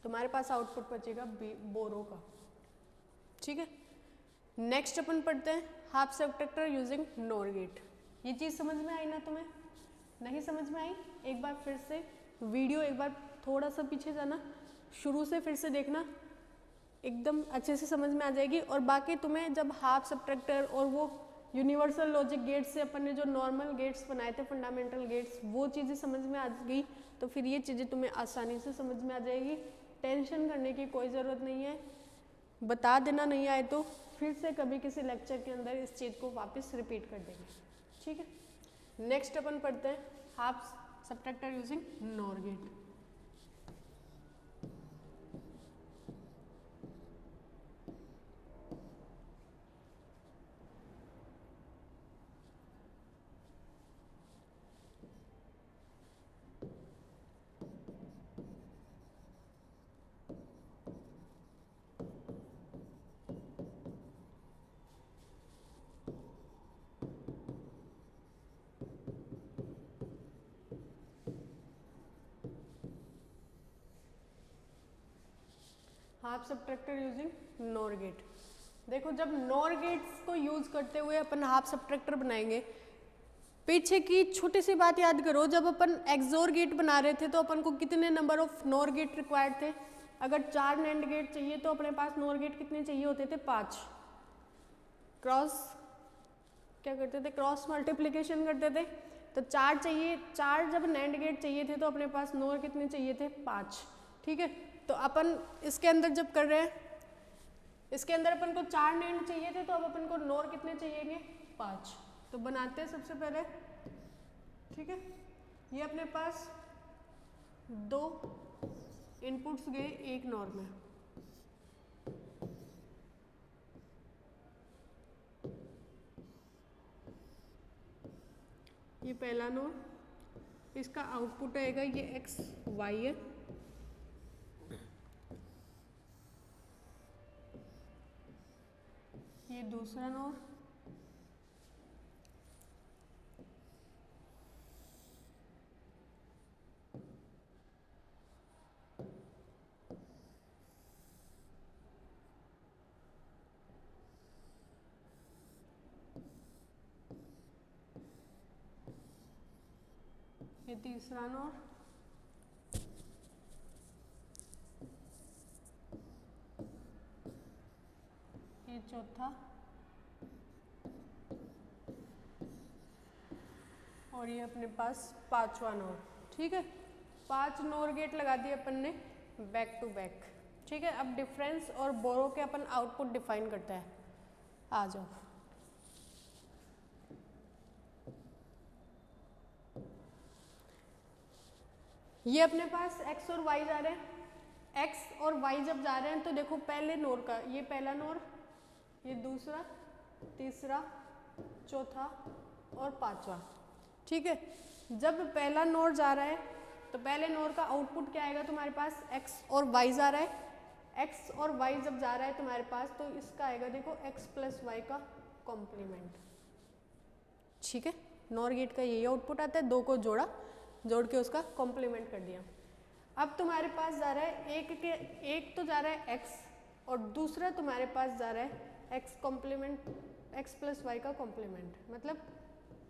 तुम्हारे पास आउटपुट बचेगा बोरो का। ठीक है, नेक्स्ट अपन पढ़ते हैं half subtractor using nor gate. ये चीज़ समझ में आई ना, तुम्हें नहीं समझ में आई, एक बार फिर से वीडियो एक बार थोड़ा सा पीछे जाना, शुरू से फिर से देखना, एकदम अच्छे से समझ में आ जाएगी। और बाकी तुम्हें जब हाफ सबट्रैक्टर और वो यूनिवर्सल लॉजिक गेट्स से अपन ने जो नॉर्मल गेट्स बनाए थे, फंडामेंटल गेट्स, वो चीज़ें समझ में आ गई तो फिर ये चीज़ें तुम्हें आसानी से समझ में आ जाएगी। टेंशन करने की कोई ज़रूरत नहीं है, बता देना नहीं आए तो फिर से कभी किसी लेक्चर के अंदर इस चीज़ को वापस रिपीट कर देंगे। ठीक है, नेक्स्ट अपन पढ़ते हैं half subtractor using nor gate. Half subtractor using nor gate. देखो जब नॉर गेट्स को यूज करते हुए अपन हाफ सबट्रैक्टर बनाएंगे, पीछे की छोटी सी बात याद करो, जब अपन एक्सोर गेट बना रहे थे तो अपन को कितने number of nor gate required थे, अगर 4 नैंड गेट चाहिए तो अपने पास नॉर गेट कितने चाहिए होते थे, 5। क्रॉस क्या करते थे, क्रॉस मल्टीप्लिकेशन करते थे, तो 4 चाहिए, 4 जब नैंड गेट चाहिए थे तो अपने पास नॉर कितने चाहिए थे, 5। ठीक है, तो अपन इसके अंदर जब कर रहे हैं, इसके अंदर अपन को 4 नैंड चाहिए थे तो अब अपन को नॉर कितने चाहिएंगे, 5। तो बनाते हैं सबसे पहले। ठीक है, ये अपने पास 2 इनपुट्स गए एक नॉर में, ये पहला नॉर, इसका आउटपुट आएगा ये x y है, ये दूसरा नॉर, ये तीसरा नॉर, ये चौथा, और ये अपने पास 5वां नॉर। ठीक है, 5 नॉर गेट लगा दिए अपन ने बैक टू बैक। ठीक है, अब डिफरेंस और बोरो के अपन आउटपुट डिफाइन करते हैं, आ जाओ। ये अपने पास x और y जा रहे हैं, x और y जब जा रहे हैं तो देखो पहले नोर का, ये पहला नोर, ये दूसरा, तीसरा, चौथा और 5वां। ठीक है, जब पहला नोर जा रहा है तो पहले नोर का आउटपुट क्या आएगा तुम्हारे पास, x और y जा रहा है, x और y जब जा रहा है तुम्हारे पास तो इसका आएगा देखो x प्लस y का कॉम्प्लीमेंट। ठीक है, नॉर गेट का यही आउटपुट आता है, 2 को जोड़ा, जोड़ के उसका कॉम्प्लीमेंट कर दिया। अब तुम्हारे पास जा रहा है एक तो जा रहा है x और दूसरा तुम्हारे पास जा रहा है x complement x plus y का कॉम्प्लीमेंट, मतलब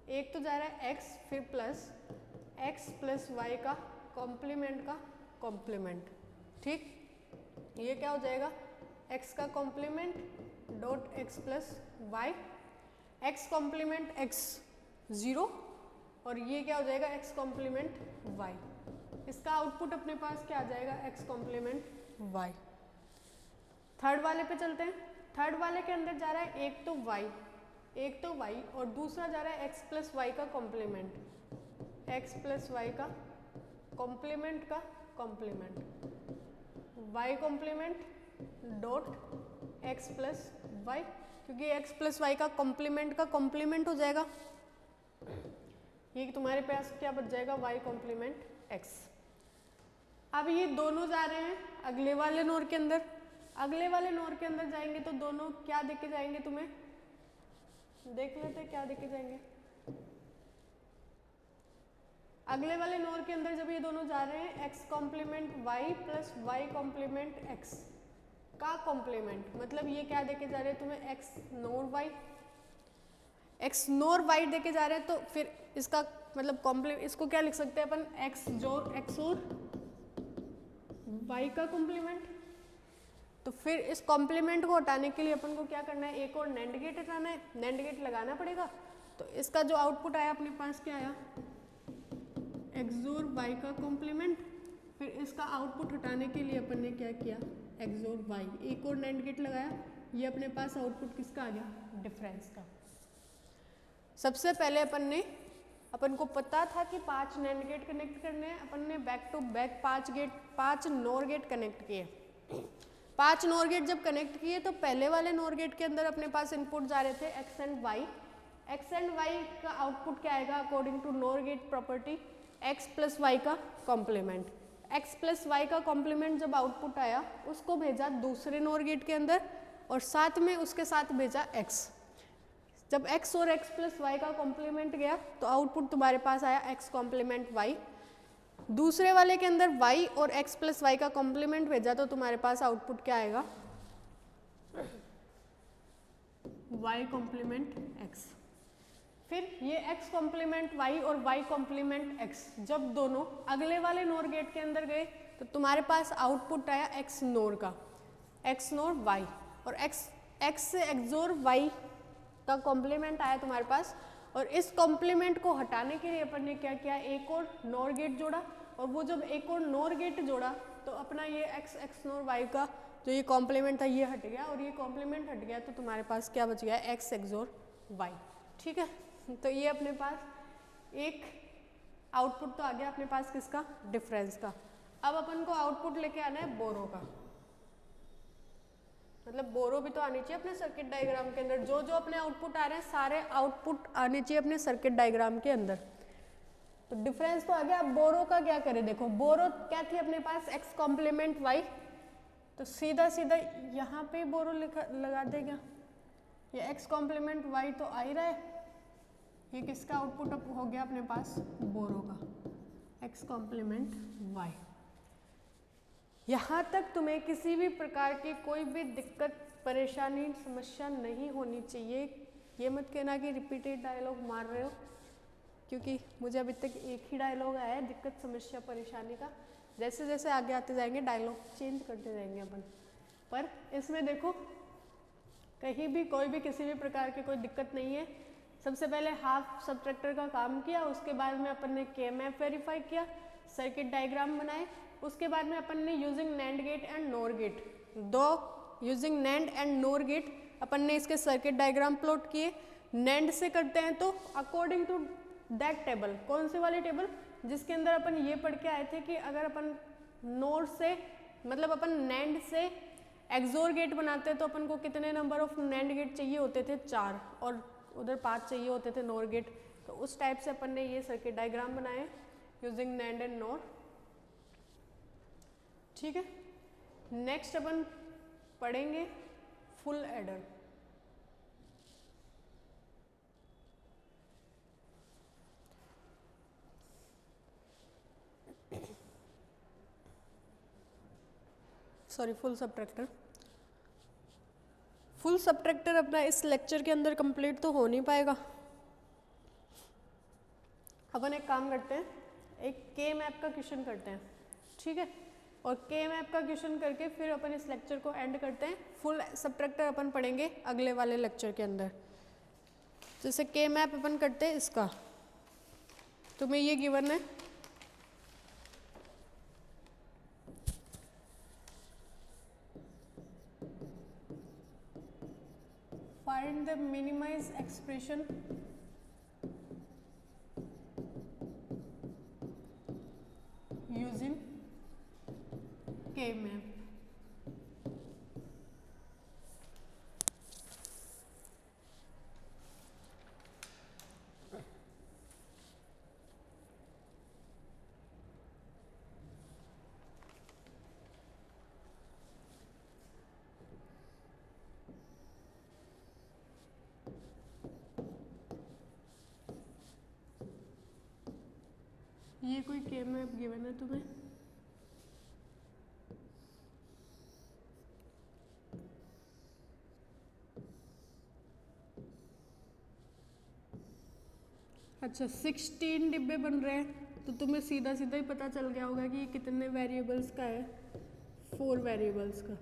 एक तो जा रहा है x फिर प्लस x प्लस वाई का कॉम्प्लीमेंट का कॉम्प्लीमेंट। ठीक, ये क्या हो जाएगा x का complement dot x plus y, x complement x 0 और ये क्या हो जाएगा x कॉम्प्लीमेंट y। इसका आउटपुट अपने पास क्या आ जाएगा x कॉम्प्लीमेंट y। थर्ड वाले पे चलते हैं। थर्ड वाले के अंदर जा रहा है एक तो y और दूसरा जा रहा है x प्लस वाई का कॉम्प्लीमेंट, x प्लस वाई का कॉम्प्लीमेंट का complement, y complement dot x plus y, क्योंकि x प्लस वाई का कॉम्प्लीमेंट हो जाएगा। ये तुम्हारे पास क्या बच जाएगा y कॉम्प्लीमेंट x। अब ये दोनों जा रहे हैं अगले वाले नोर के अंदर। अगले वाले नोर के अंदर जाएंगे तो दोनों क्या देके जाएंगे, तुम्हें देख लेते क्या देके जाएंगे। अगले वाले नोर के अंदर जब ये दोनों जा रहे हैं x complement y plus y complement x का कॉम्प्लीमेंट, मतलब ये क्या देके जा रहे हैं तुम्हें x नोर y देके जा रहे हैं। तो फिर इसका मतलब इसको क्या लिख सकते हैं अपन, x और y का कॉम्प्लीमेंट। तो फिर इस कॉम्प्लीमेंट को हटाने के लिए अपन को क्या करना है, एक और नैंड गेट हटाना है, नैंड गेट लगाना पड़ेगा। तो इसका जो आउटपुट आया अपने पास क्या आया, एक्सोर y का कॉम्प्लीमेंट। फिर इसका आउटपुट हटाने के लिए अपन ने क्या किया, एक्सोर y, एक और नैंड गेट लगाया। ये अपने पास आउटपुट किसका आ गया, डिफरेंस का। सबसे पहले अपन को पता था कि 5 नैंड गेट कनेक्ट करने हैं। अपन ने back to back 5 nor gate connect किए। 5 नोर गेट जब कनेक्ट किए तो पहले वाले नोर गेट के अंदर अपने पास इनपुट जा रहे थे x एंड y का आउटपुट क्या आएगा according to nor gate property, x plus y का कॉम्प्लीमेंट। x प्लस वाई का कॉम्प्लीमेंट जब आउटपुट आया उसको भेजा दूसरे नोर गेट के अंदर और साथ में उसके साथ भेजा x। जब x और x प्लस वाई का कॉम्प्लीमेंट गया तो आउटपुट तुम्हारे पास आया x कॉम्प्लीमेंट y। दूसरे वाले के अंदर y और x प्लस वाई का कॉम्प्लीमेंट भेजा तो तुम्हारे पास आउटपुट क्या आएगा, y कॉम्प्लीमेंट x। फिर ये x कॉम्प्लीमेंट y और y कॉम्प्लीमेंट x जब दोनों अगले वाले नोर गेट के अंदर गए तो तुम्हारे पास आउटपुट आया x नोर का, x नोर y, और x से एक्सोर y का कॉम्प्लीमेंट आया तुम्हारे पास। और इस कॉम्प्लीमेंट को हटाने के लिए अपन ने क्या किया, एक और नोर गेट जोड़ा। और वो जब एक और नोर गेट जोड़ा तो अपना ये x नोर y का जो ये कॉम्प्लीमेंट था ये हट गया, और ये कॉम्प्लीमेंट हट गया तो तुम्हारे पास क्या बच गया, x एक्सोर y। ठीक है, तो ये अपने पास एक आउटपुट तो आ गया अपने पास किसका, डिफरेंस का। अब अपन को आउटपुट लेके आना है बोरो का, मतलब बोरो भी तो आनी चाहिए अपने सर्किट डायग्राम के अंदर। जो अपने आउटपुट आ रहे हैं सारे आउटपुट आने चाहिए अपने सर्किट डायग्राम के अंदर। तो डिफरेंस तो आ गया। अब बोरो का क्या करें, देखो बोरो क्या थी अपने पास, x कॉम्प्लीमेंट y, तो सीधा यहाँ पे बोरो लगा देगा। ये x कॉम्प्लीमेंट y तो आ ही रहा है, ये किसका आउटपुट अब हो गया अपने पास, बोरो का, x कॉम्प्लीमेंट y। यहाँ तक तुम्हें किसी भी प्रकार की कोई भी दिक्कत परेशानी समस्या नहीं होनी चाहिए। ये मत कहना कि रिपीटेड डायलॉग मार रहे हो, क्योंकि मुझे अभी तक एक ही डायलॉग आया है दिक्कत समस्या परेशानी का। जैसे जैसे आगे आते जाएंगे डायलॉग चेंज करते जाएंगे अपन। पर इसमें देखो कहीं भी कोई भी किसी भी प्रकार की कोई दिक्कत नहीं है। सबसे पहले हाफ सबट्रैक्टर का काम किया, उसके बाद में अपन ने KMF वेरीफाई किया, सर्किट डायग्राम बनाए, उसके बाद में अपन ने using NAND gate and NOR gate, using NAND and NOR gate अपन ने इसके सर्किट डायग्राम प्लॉट किए। नैंड से करते हैं तो अकॉर्डिंग टू दैट टेबल, कौन सी वाली टेबल, जिसके अंदर अपन ये पढ़ के आए थे कि अगर अपन नोर से मतलब अपन नैंड से एक्सोर गेट बनाते तो अपन को कितने नंबर ऑफ नैंड गेट चाहिए होते थे, 4, और उधर 5 चाहिए होते थे नोर गेट। तो उस टाइप से अपन ने ये सर्किट डायग्राम बनाए यूजिंग नैंड एंड नोर। ठीक है, नेक्स्ट अपन पढ़ेंगे full adder. Sorry full subtractor. Full subtractor अपना इस लेक्चर के अंदर कंप्लीट तो हो नहीं पाएगा। अपन एक काम करते हैं, एक के मैप का क्वेश्चन करते हैं, ठीक है, और के मैप का क्वेश्चन करके फिर अपन इस लेक्चर को एंड करते हैं। फुल सबट्रैक्टर अपन पढ़ेंगे अगले वाले लेक्चर के अंदर। जैसे के मैप अपन करते हैं इसका, तुम्हें ये गिवन है find the minimize expression using K-map। ये कोई के मैप गिवन है तुम्हें, अच्छा 16 डिब्बे बन रहे हैं, तो तुम्हें सीधा सीधा ही पता चल गया होगा कि ये कितने वेरिएबल्स का है, 4 वेरिएबल्स का,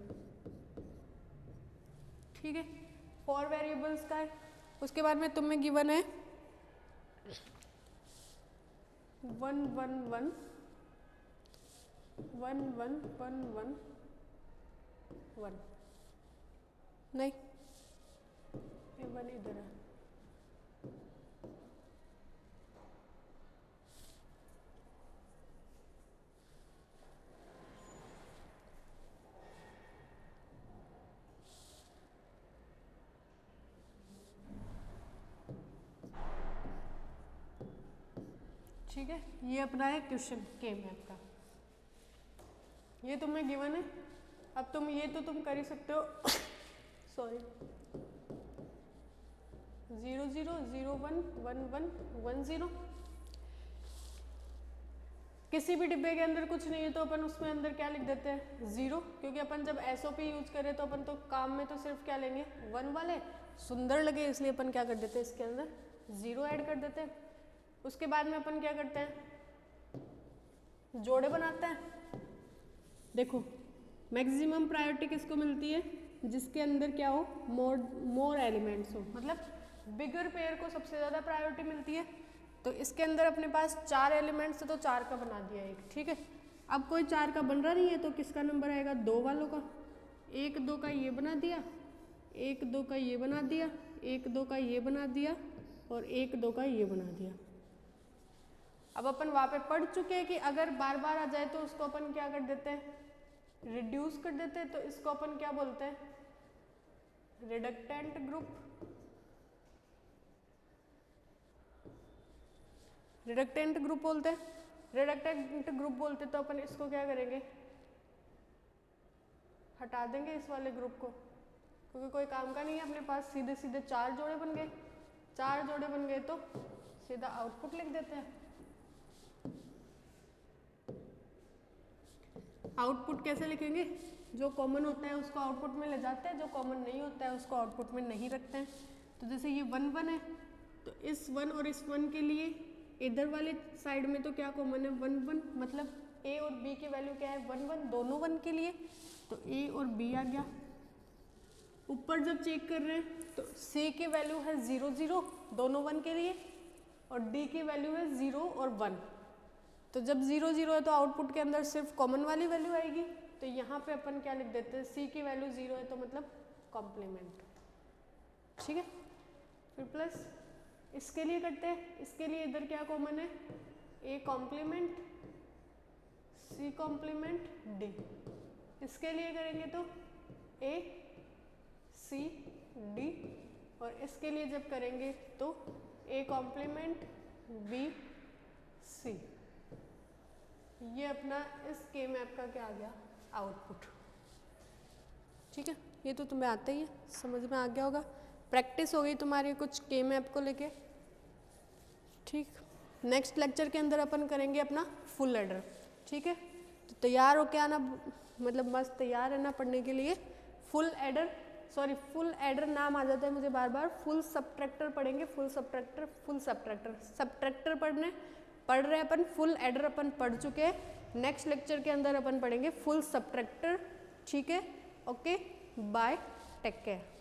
ठीक है, 4 वेरिएबल्स का है। उसके बाद में तुम्हें गिवन है 1 1 1 1 1 1 1 1 नहीं, ये 1 इधर है, ठीक है। ये अपना है क्वेश्चन के मैप का, ये तुम्हें गिवन है। अब तुम ये तो तुम कर ही सकते हो सॉरी 0 0 0 1 1 1 1 0। किसी भी डिब्बे के अंदर कुछ नहीं है तो अपन उसमें अंदर क्या लिख देते हैं 0, क्योंकि अपन जब एसओपी यूज करें तो अपन तो काम में तो सिर्फ क्या लेंगे 1 वाले, सुंदर लगे इसलिए अपन क्या कर देते हैं इसके अंदर 0 ऐड कर देते हैं। उसके बाद में अपन क्या करते हैं, जोड़े बनाते हैं। देखो मैक्सिमम प्रायोरिटी किसको मिलती है, जिसके अंदर क्या हो मोर एलिमेंट्स हो, मतलब बिगर पेयर को सबसे ज़्यादा प्रायोरिटी मिलती है। तो इसके अंदर अपने पास 4 एलिमेंट्स है तो 4 का बना दिया एक, ठीक है। अब कोई 4 का बन रहा नहीं है तो किसका नंबर आएगा 2 वालों का, 1 2 का ये बना दिया, 1 2 का ये बना दिया, 1 2 का ये बना दिया और 1 2 का ये बना दिया। अब अपन वहाँ पे पढ़ चुके हैं कि अगर बार बार आ जाए तो उसको अपन क्या कर देते हैं, रिड्यूस कर देते हैं। तो इसको अपन क्या बोलते हैं, रिडक्टेंट ग्रुप। रिडक्टेंट ग्रुप बोलते हैं, रिडक्टेंट ग्रुप बोलते तो अपन इसको क्या करेंगे, हटा देंगे इस वाले ग्रुप को, क्योंकि कोई काम का नहीं है अपने पास। सीधे सीधे 4 जोड़े बन गए, 4 जोड़े बन गए तो सीधा आउटपुट लिख देते हैं। आउटपुट कैसे लिखेंगे, जो कॉमन होता है उसको आउटपुट में ले जाते हैं, जो कॉमन नहीं होता है उसको आउटपुट में नहीं रखते हैं। तो जैसे ये 1 1 है तो इस 1 और इस 1 के लिए इधर वाले साइड में तो क्या कॉमन है 1 1, मतलब a और b की वैल्यू क्या है 1 1, दोनों 1 के लिए, तो a और b आ गया। ऊपर जब चेक कर रहे हैं तो c की वैल्यू है 0 0, दोनों 1 के लिए, और d की वैल्यू है 0 और 1। तो जब 0 0 है तो आउटपुट के अंदर सिर्फ कॉमन वाली वैल्यू आएगी। तो यहाँ पे अपन क्या लिख देते हैं, c की वैल्यू 0 है तो मतलब कॉम्प्लीमेंट, ठीक है। फिर प्लस इसके लिए करते हैं, इसके लिए इधर क्या कॉमन है, a complement, c complement, d। इसके लिए करेंगे तो a c d, और इसके लिए जब करेंगे तो a कॉम्प्लीमेंट b c। ये अपना इस के मैप का क्या आ गया, आउटपुट, ठीक है। ये तो तुम्हें आता ही है, समझ में आ गया होगा, प्रैक्टिस हो गई तुम्हारी कुछ के मैप को लेके, ठीक। नेक्स्ट लेक्चर के अंदर अपन करेंगे अपना फुल एडर, ठीक है। तो तैयार हो के आना मतलब मस्त तैयार है ना पढ़ने के लिए। फुल एडर नाम आ जाता है मुझे बार बार। फुल सबट्रैक्टर पढ़ेंगे, फुल सबट्रैक्टर पढ़ रहे अपन। फुल एडर अपन पढ़ चुके हैं। नेक्स्ट लेक्चर के अंदर अपन पढ़ेंगे फुल सबट्रैक्टर। ठीक है, ओके, बाय, टेक केयर।